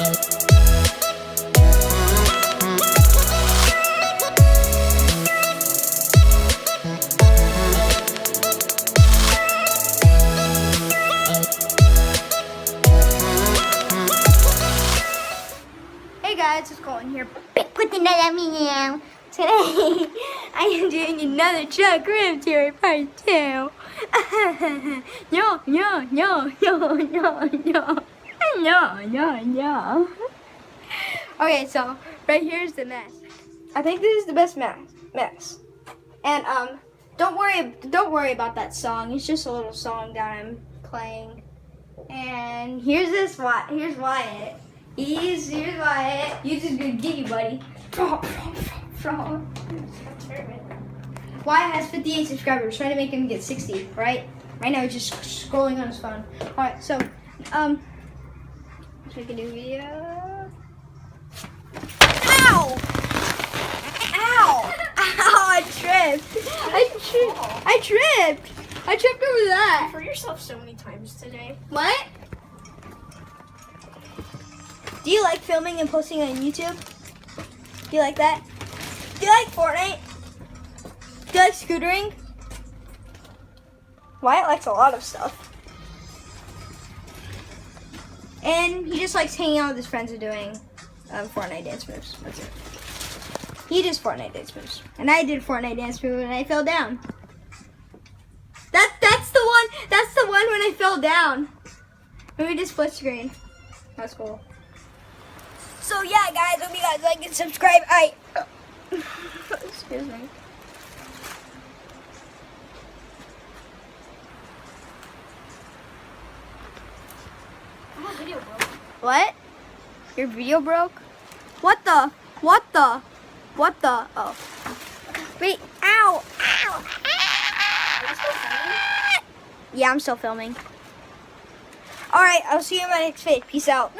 Hey guys, it's Colin here, back with another video. Today, I am doing another Chuck Cemetery part 2. No. Okay, so right here's the mess. I think this is the best mess. And don't worry about that song. It's just a little song that I'm playing. And here's Wyatt. Here's Wyatt. You just gonna get you, buddy. Wyatt has 58 subscribers. Trying to make him get 60, right? Right now he's just scrolling on his phone. Alright, so let's make a new video. Ow! Ow! Ow! I tripped over that. You hurt yourself so many times today. What? Do you like filming and posting on YouTube? Do you like that? Do you like Fortnite? Do you like scootering? Wyatt likes a lot of stuff. And he just likes hanging out with his friends and doing Fortnite dance moves. That's it. He does Fortnite dance moves. And I did a Fortnite dance move and I fell down. That's the one when I fell down. And we just split screen. That's cool. So yeah, guys, hope you guys like and subscribe. Excuse me. My video broke. What? Your video broke? What the? Oh. Wait, ow. Are you still filming? Yeah, I'm still filming. All right, I'll see you in my next video. Peace out.